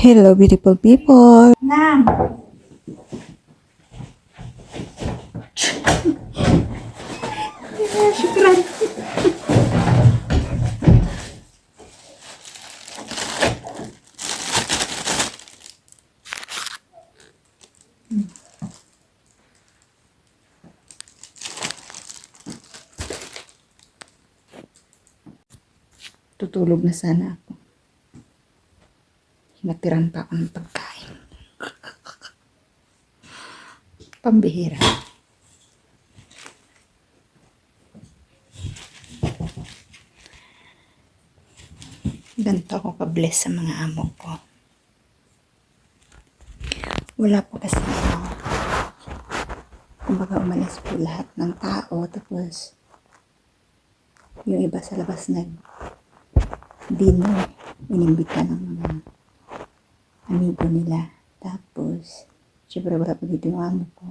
Hello, beautiful people. Nam. Syukran. Tutulog na sana ako. Natiran pa ako ng pagkain. Pambihira. Ganito ako ka-bless sa mga amo ko. Wala po kasi kumbaga umalis po lahat ng tao. Tapos yung iba sa labas dinner. Inimbita ng mga amigo nila. Tapos syempre wala po dito yung amo ko.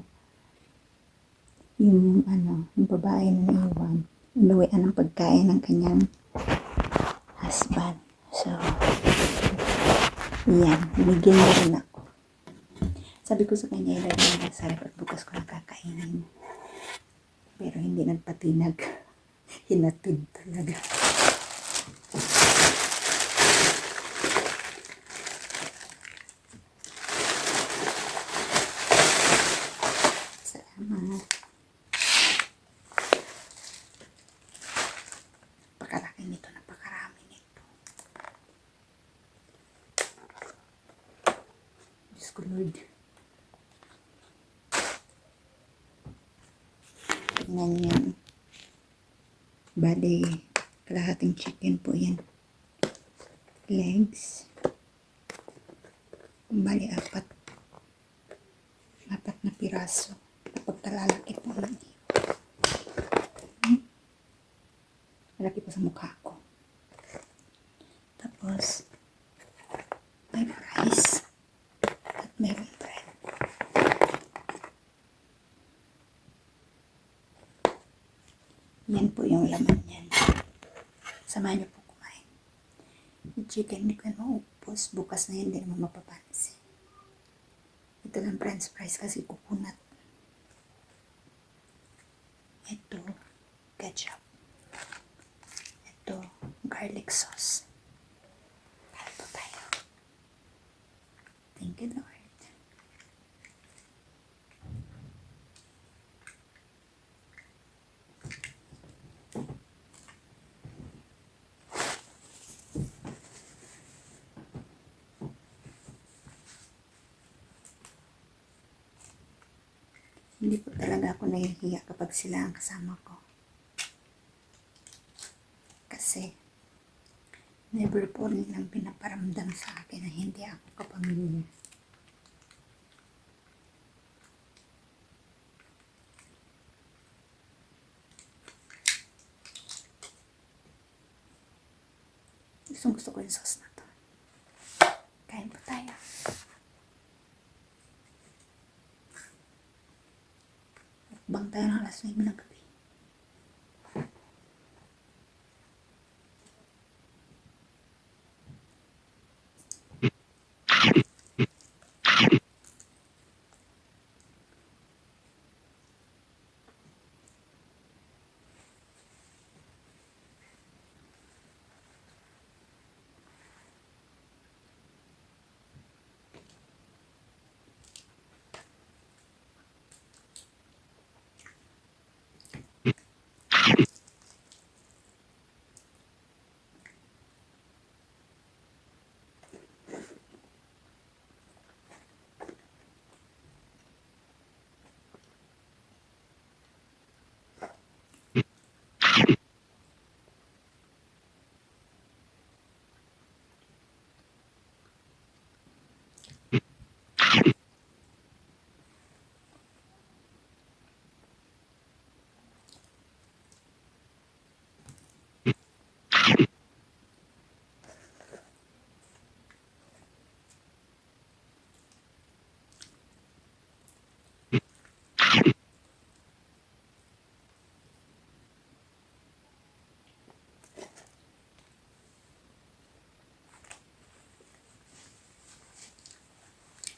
Yung babae na naiwan, inuwian ng pagkain ng kanyang husband. So, yan, binigyan niya rin ako. Sabi ko sa kanya, ilagay niya sa ref at bukas ko nakakainin. Pero hindi nagpatinag. Hinatid talaga. Salamat. Napakalaki nito, napakarami nito. Diyos ko Lord. Tingnan yan. Bali, kalahating chicken po yan. Legs. Bali, apat na piraso. Napagkalalaki po lang. Malaki pa sa mukha ko. Tapos, may rice. At meron bread. Yan po yung laman niyan. Samahan niyo po kumain. Yung chicken, hindi ko maupos. Bukas na hindi naman mapapansin. Ito lang french fries kasi kukunat. Ito, ketchup. Ito, garlic sauce. Kain po tayo. Thank you, Lord. Hindi po talaga ako nahihiya kapag sila ang kasama ko. Kasi, never po nilang pinaparamdam sa akin na hindi ako kapamilya. Gusto ko yung sauce na to. Kain po tayo. Bang tayo ng alas 9 ng gabi.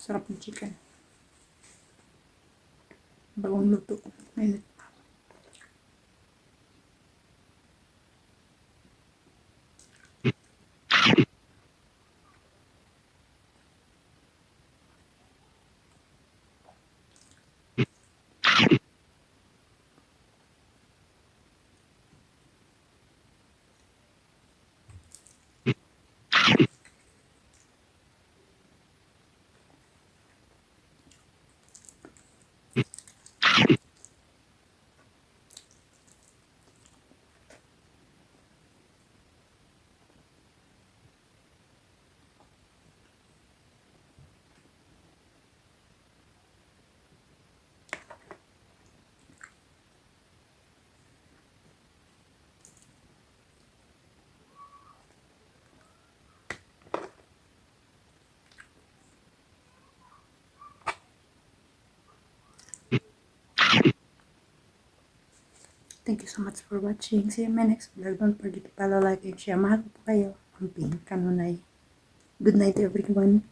Sarap ng chicken. Bagong luto. Mainit. Thank you so much for watching. See you in my next vlog. Don't forget to follow, like, and share. Mahal ko po kayo. Amping kanunay. Good night everyone.